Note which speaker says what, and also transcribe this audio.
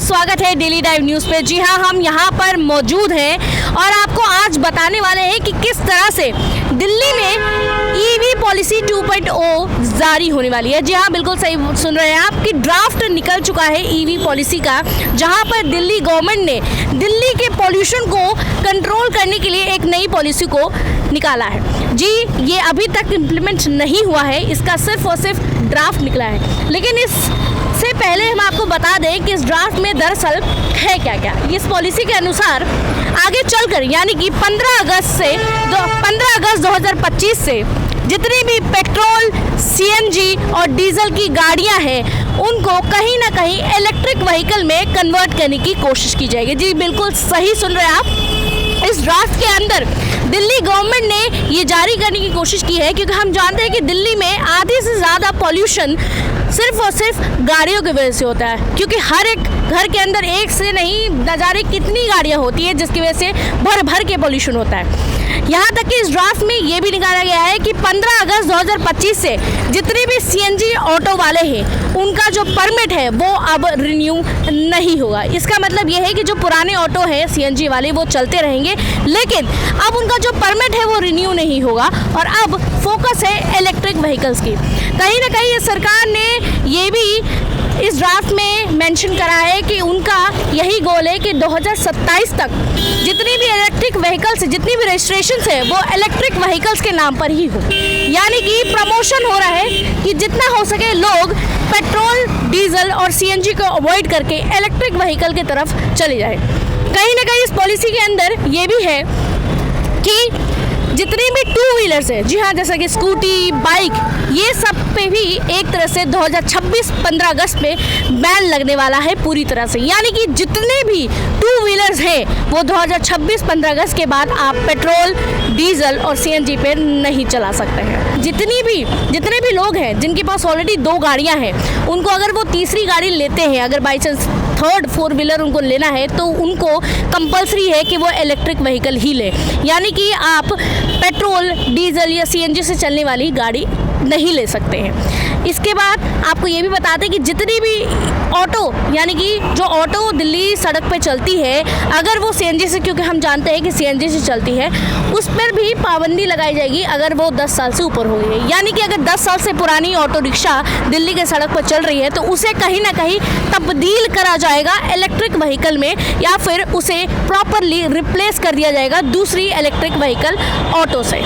Speaker 1: स्वागत है daily dive news पे। जी हाँ, हम यहाँ पर मौजूद हैं और आपको आज बताने वाले हैं कि किस तरह से दिल्ली में ईवी पॉलिसी 2.0 जारी होने वाली है। जी हाँ, बिल्कुल सही सुन रहे हैं आप कि ड्राफ्ट निकल चुका है ईवी पॉलिसी का, जहाँ पर दिल्ली गवर्नमेंट ने दिल्ली के पॉल्यूशन को कंट्रोल करने के लिए एक नई पॉलिसी को निकाला है। जी, ये अभी तक इम्प्लीमेंट नहीं हुआ है, इसका सिर्फ और सिर्फ ड्राफ्ट निकला है। लेकिन इससे पहले हम आपको बता दें कि इस ड्राफ्ट में दरअसल है क्या क्या। इस पॉलिसी के अनुसार आगे चलकर यानी कि 15 अगस्त 2025 से जितनी भी पेट्रोल, सीएनजी और डीजल की गाड़ियां हैं उनको कहीं ना कहीं इलेक्ट्रिक व्हीकल में कन्वर्ट करने की कोशिश की जाएगी। जी बिल्कुल सही सुन रहे हैं आप। इस ड्राफ्ट के अंदर दिल्ली गवर्नमेंट ने ये जारी करने की कोशिश की है, क्योंकि हम जानते हैं कि दिल्ली में आधे से ज़्यादा पॉल्यूशन सिर्फ और सिर्फ गाड़ियों की वजह से होता है, क्योंकि हर एक घर के अंदर एक से नहीं न जाने कितनी गाड़ियां होती हैं, जिसकी वजह से भर भर के पॉल्यूशन होता है। यहाँ तक कि इस ड्राफ्ट में ये भी निकाला गया है कि 15 अगस्त 2025 से जितने भी सीएनजी ऑटो वाले हैं उनका जो परमिट है वो अब रिन्यू नहीं होगा। इसका मतलब ये है कि जो पुराने ऑटो हैं सीएनजी वाले वो चलते रहेंगे, लेकिन अब उनका जो परमिट है वो रिन्यू नहीं होगा और अब फोकस है इलेक्ट्रिक व्हीकल्स की। कहीं ना कहीं सरकार ने ये भी इस ड्राफ्ट में मेंशन करा है कि उनका यही गोल है कि 2027 तक जितनी भी इलेक्ट्रिक व्हीकल्स, जितनी भी रजिस्ट्रेशन है वो इलेक्ट्रिक व्हीकल्स के नाम पर ही हो। यानी कि प्रमोशन हो रहा है कि जितना हो सके लोग पेट्रोल, डीजल और सीएनजी को अवॉइड करके इलेक्ट्रिक व्हीकल की तरफ चले जाए। कहीं ना कहीं इस पॉलिसी के अंदर ये भी है कि जितनी भी टू व्हीलर्स है, जी हाँ, जैसे कि स्कूटी, बाइक, ये सब पे भी एक तरह से 2026 15 अगस्त में बैन लगने वाला है पूरी तरह से। यानी कि जितने भी टू व्हीलर्स हैं वो 2026 15 अगस्त के बाद आप पेट्रोल, डीजल और सीएनजी पे नहीं चला सकते हैं। जितने भी लोग हैं जिनके पास ऑलरेडी 2 गाड़ियां हैं, उनको अगर वो तीसरी गाड़ी लेते हैं, अगर बाई चांस थर्ड 4 व्हीलर उनको लेना है, तो उनको कंपलसरी है कि वो इलेक्ट्रिक व्हीकल ही ले। यानी कि आप पेट्रोल, डीजल या सीएनजी से चलने वाली गाड़ी नहीं ले सकते हैं। इसके बाद आपको ये भी बता दें कि जितनी भी ऑटो, यानी कि जो ऑटो दिल्ली सड़क पे चलती है, अगर वो सीएनजी से, क्योंकि हम जानते हैं कि सीएनजी से चलती है, उस पर भी पाबंदी लगाई जाएगी अगर वो 10 साल से ऊपर हो गई है। यानी कि अगर 10 साल से पुरानी ऑटो रिक्शा दिल्ली के सड़क पर चल रही है तो उसे कहीं ना कहीं तब्दील करा जाएगा इलेक्ट्रिक व्हीकल में, या फिर उसे प्रॉपरली रिप्लेस कर दिया जाएगा दूसरी इलेक्ट्रिक व्हीकल ऑटो से।